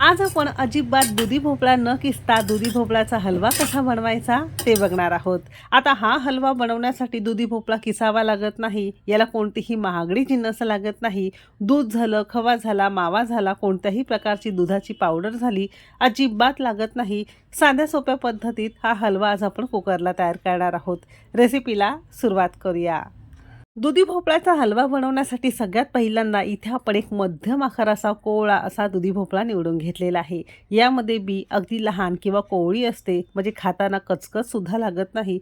आज आपण अजिबात दुधी भोपळा न किसता दुधी भोपळ्याचा हलवा कसा बनवायचा ते बघणार आहोत। आता हा हलवा बनवण्यासाठी दुधी भोपळा किसावा लागत नाही, याला कोणतीही महागडी जिन्नस लागत नाही। दूध झालं, खवा झाला, मावा झाला, कोणत्याही प्रकारची दुधाची पावडर झाली, अजिबात लागत नाही। साध्या सोप्या पद्धतीत हा हलवा आज आपण कुकरला तयार करणार आहोत। रेसिपीला सुरुवात करूया। दुधी भोपळ्याचा हलवा बनवण्यासाठी सगळ्यात पहिल्यांदा इथे आपण एक मध्यम आकाराचा कोवळा असा दुधी भोपळा निवडून घेतलेला आहे। यामध्ये बी अगदी लहान किंवा कोवळी असते, म्हणजे खाताना कचकच सुद्धा लागत नाही।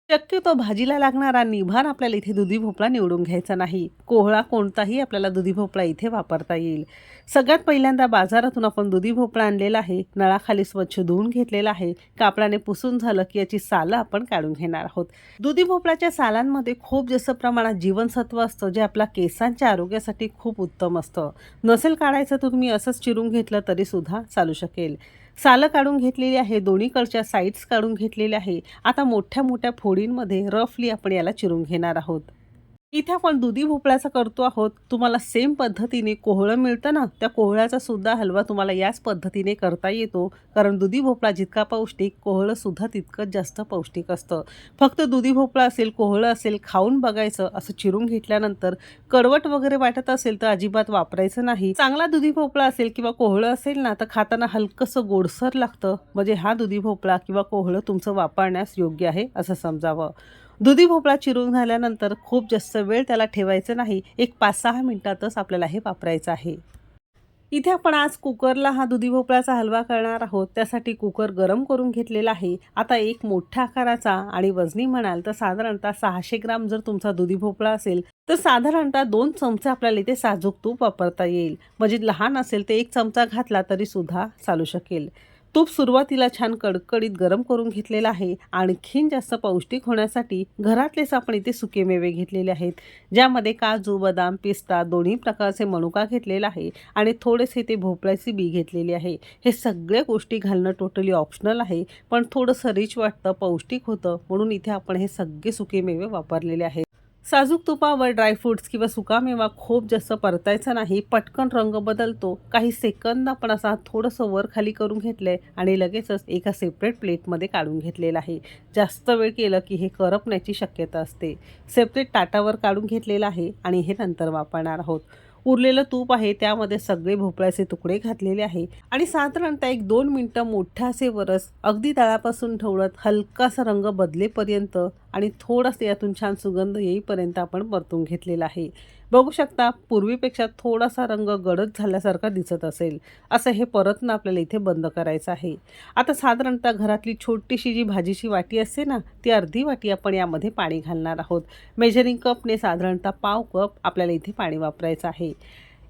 शक्यतो भाजीला लागणारा निभार आपल्याला इथे दुधी भोपळा निवडून घ्यायचा नाही। कोहळा कोणताही आपल्याला दुधी भोपळा इथे वापरता येईल। सगळ्यात पहिल्यांदा बाजारातून आपण दुधी भोपळा आणलेला आहे, नळाखाली स्वच्छ धुवून घेतलेला आहे। कापडाने पुसून झालं की याची सालं आपण काढून घेणार आहोत। दुधी भोपळ्याच्या सालांमध्ये खूप जास्त प्रमाणात जीवनसत्व असतं, जे आपल्या केसांच्या आरोग्यासाठी खूप उत्तम असतं। नसेल काढायचं तर तुम्ही असंच चिरून घेतलं तरी सुद्धा चालू शकेल। सालं काढून घेतलेली आहे, दोन्हीकडच्या साईड्स काढून घेतलेल्या आहे। आता मोठ्या मोठ्या फोडींमध्ये रफली आपण याला चिरून घेणार आहोत। इथे आपण दुधी भोपळ्याचा करतो आहोत। तुम्हाला सेम पद्धतीने कोहळं मिळतं ना, त्या कोहळ्याचा सुद्धा हलवा तुम्हाला याच पद्धतीने करता येतो, कारण दुधी भोपळा जितका पौष्टिक, कोहळं सुद्धा तितकंच जास्त पौष्टिक असतं। फक्त दुधी भोपळा असेल, कोहळं असेल, खाऊन बघायचं। असं चिरून घेतल्यानंतर कडवट वगैरे वाटत असेल तर अजिबात वापरायचं नाही। चांगला दुधी भोपळा असेल किंवा कोहळं असेल ना, तर खाताना हलकंसं गोडसर लागतं, म्हणजे हा दुधी भोपळा किंवा कोहळं तुमचं वापरण्यास योग्य आहे असं समजावं। दुधी भोपळा चिरून झाल्यानंतर खूप जास्त वेळ त्याला ठेवायचं नाही, एक 5-6 मिनिटातच आपल्याला हे वापरायचं आहे। इथे आपण आज कुकरला हा दुधी भोपळ्याचा हलवा करणार आहोत। त्यासाठी कुकर गरम करून घेतलेला आहे। आता एक मोठ्या आकाराचा आणि वजनी म्हणाल तर साधारणतः 600 ग्राम जर तुमचा दुधी भोपळा असेल तर साधारणतः 2 चमचे आपल्याला इथे साजूक तूप वापरता येईल, म्हणजे लहान असेल तर 1 चमचा घातला तरी सुद्धा चालू शकेल। तूप सुरुवातीला छान कडकडीत गरम करून घेतलेला आहे। आणखीन जास्त पौष्टिक होण्यासाठी घरातलेच आपण इथे सुके मेवे घेतलेले आहेत, ज्यामध्ये काजू, बदाम, पिस्ता दोन्ही प्रकारचे मनुका घेतलेला आहे आणि थोडेसे ते भोपळ्याची बी घेतलेली आहे। हे सगळ्या गोष्टी घालणं टोटली ऑप्शनल आहे, पण थोडंसं रिच वाटतं, पौष्टिक होतं, म्हणून इथे आपण हे सगळे सुके मेवे वापरलेले आहेत। साजूक तुपावर ड्रायफ्रुट्स किंवा सुकामेवा खूप जास्त परतायचा नाही, पटकन रंग बदलतो। काही सेकंद आपण असा थोडंसं वर खाली करून घेतलंय आणि लगेचच एका सेपरेट प्लेटमध्ये काढून घेतलेलं आहे। जास्त वेळ केलं की हे करपण्याची शक्यता असते। सेपरेट ताटावर काढून घेतलेलं आहे आणि हे नंतर वापरणार आहोत। उरलेलं तूप आहे त्यामध्ये सगळे भोपळ्याचे तुकडे घातलेले आहे आणि साधारणतः 1-2 मिनिटं मोठ्या आचेवरच अगदी तळापासून ढवळत हलकासा रंग बदलेपर्यंत आणि थोडासा यातून छान सुगंध येईपर्यंत आपण परतून घेतलेला आहे। बघू शकता पूर्वीपेक्षा थोडासा रंग गडद झाल्यासारखा दिसत असेल। असं हे परतणं आपल्याला इथे बंद करायचं आहे। आता साधारणतः घरातली छोटीशी जी भाजीची वाटी असते ना, ती अर्धी वाटी आपण यामध्ये पाणी घालणार आहोत। मेजरिंग कपने साधारणतः पाव कप आपल्याला इथे पाणी वापरायचं आहे।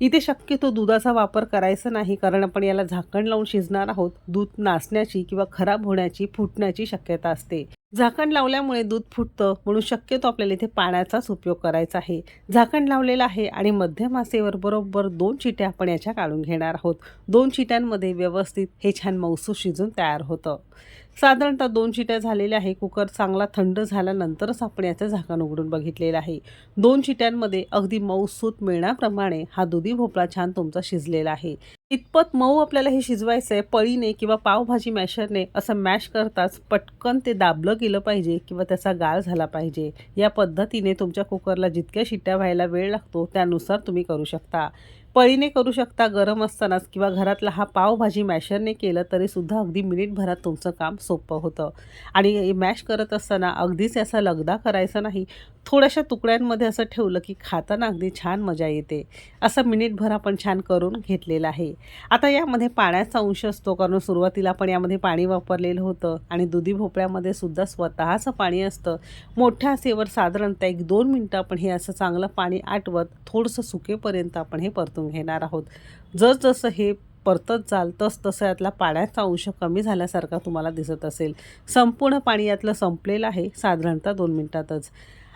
इथे शक्यतो दुधाचा वापर करायचा नाही, कारण आपण याला झाकण लावून शिजणार आहोत। दूध नासण्याची किंवा खराब होण्याची, फुटण्याची शक्यता असते। झाकण लावल्यामुळे दूध फुटतं, म्हणून शक्यतो आपल्याला इथे पाण्याचाच उपयोग करायचा आहे। झाकण लावलेलं आहे आणि मध्यम आचेवर बरोबर 2 चिट्या आपण याच्या काढून घेणार आहोत। 2 चिट्यांमध्ये व्यवस्थित हे छान मऊसूत शिजून तयार होतं। साधारणतः 2 चिट्या झालेल्या आहे। कुकर चांगला थंड झाल्यानंतरच आपण याचं झाकण उघडून बघितलेलं आहे। 2 चिट्यांमध्ये अगदी मऊसूत मिळण्याप्रमाणे हा दुधी भोपळा छान तुमचा शिजलेला आहे। इतपत मऊ आपल्याला हे शिजवायचं आहे, पळीने किंवा पावभाजी मॅशरने असं मॅश करताच पटकन ते दाबलं गेलं पाहिजे किंवा त्याचा गाळ झाला पाहिजे। या पद्धतीने तुमच्या कुकरला जितक्या शिट्ट्या व्हायला वेळ लागतो त्यानुसार तुम्ही करू शकता। पळीने करू शकता गरम असतानाच, किंवा घरातला हा पावभाजी मॅशरने केलं तरी सुद्धा अगदी मिनिटभरात तुमचं काम सोपं होतं। आणि मॅश करत असताना अगदीच याचा लगदा करायचा नाही, थोड्याशा तुकड्यांमध्ये असं ठेवलं की खाताना अगदी छान मजा येते। असं मिनिटभर आपण छान करून घेतलेलं आहे। आता यामध्ये पाण्याचा अंश असतो, कारण सुरुवातीला आपण यामध्ये पाणी वापरलेलं होतं आणि दुधी भोपळ्यामध्ये सुद्धा स्वतःचं पाणी असतं। मोठ्या आचेवर साधारणतः 1-2 मिनिटं आपण हे असं चांगलं पाणी आटवत थोडंसं सुकेपर्यंत आपण हे परतून घेणार आहोत। जसजसं हे परतत जाल तसतसं यातला पाण्याचा अंश कमी झाल्यासारखा तुम्हाला दिसत असेल। संपूर्ण पाणी यातलं संपलेलं आहे साधारणतः 2 मिनिटातच।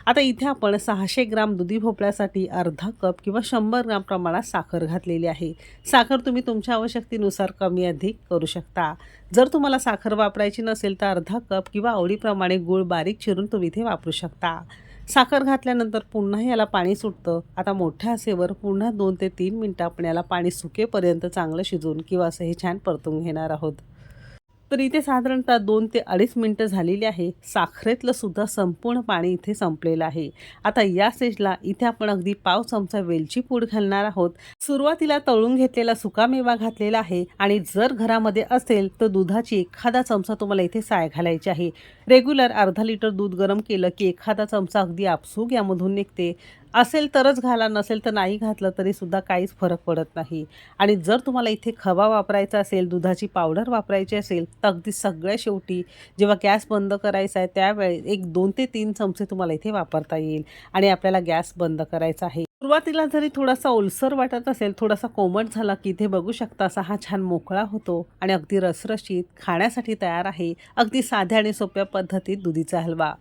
आता इथे आपण 600 ग्राम दुधी भोपळ्यासाठी अर्धा कप किंवा 100 ग्राम प्रमाणात साखर घातलेली आहे। साखर तुम्ही तुमच्या आवश्यकतेनुसार कमी अधिक करू शकता। जर तुम्हाला साखर वापरायची नसेल तर अर्धा कप किंवा आवडीप्रमाणे गूळ बारीक चिरून तुम्ही इथे वापरू शकता। साखर घातल्यानंतर पुन्हा याला पाणी सुटतं. आता मोठ्या आचेवर पुन्हा 2 ते 3 मिनिटं आपण याला पाणी सुकेपर्यंत चांगलं शिजवून किंवा असं हे छान परतून घेणार आहोत. तर इथे साधारणतः 2 ते 2.5 मिनिटं झालेली आहे. साखरेतलं सुद्धा संपूर्ण पाणी इथे संपलेलं आहे. आता या स्टेजला इथे आपण अगदी पाव चमचा वेलची पूड घालणार आहोत. सुरुवातीला तळून घेतलेला सुकामेवा घातलेला आहे आणि जर घरामध्ये असेल तर दुधाची एखादा चमचा तुम्हाला इथे साय घालायची आहे. रेग्युलर अर्धा लिटर दूध गरम केलं की एखादा चमचा अगदी आपसूक यामधून निघते. असेल तरच घाला, नसेल तर नाही घातलं तरीसुद्धा काहीच फरक पडत नाही. आणि जर तुम्हाला इथे खवा वापरायचा असेल, दुधाची पावडर वापरायची असेल, तर अगदी सगळ्या शेवटी जेव्हा गॅस बंद करायचा आहे त्यावेळी एक 2 ते 3 चमचे तुम्हाला इथे वापरता येईल आणि आपल्याला गॅस बंद करायचा आहे. सुरुवातीला जरी थोडासा ओलसर वाटत असेल, थोडासा कोमट झाला की इथे बघू शकता असा हा छान मोकळा होतो आणि अगदी रसरशीत खाण्यासाठी तयार आहे. अगदी साध्या आणि सोप्या पद्धतीत दुधीचा हलवा.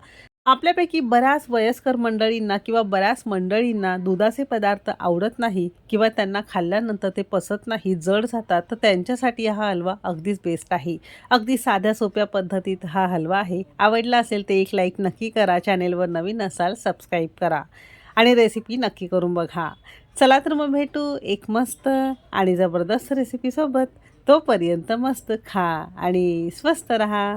आपल्यापैकी बऱ्याच वयस्कर मंडळींना किंवा बऱ्याच मंडळींना दुधाचे पदार्थ आवडत नाही किंवा त्यांना खाल्ल्यानंतर ते पचत नाही, जड जातात, तर त्यांच्यासाठी हा हलवा अगदीच बेस्ट आहे. अगदी साध्या सोप्या पद्धतीत हा हलवा आहे. आवडला असेल तर एक लाईक नक्की करा. चॅनेलवर नवीन असाल सबस्क्राईब करा आणि रेसिपी नक्की करून बघा. चला तर मग भेटू एक मस्त आणि जबरदस्त रेसिपीसोबत. तोपर्यंत मस्त खा आणि स्वस्त रहा.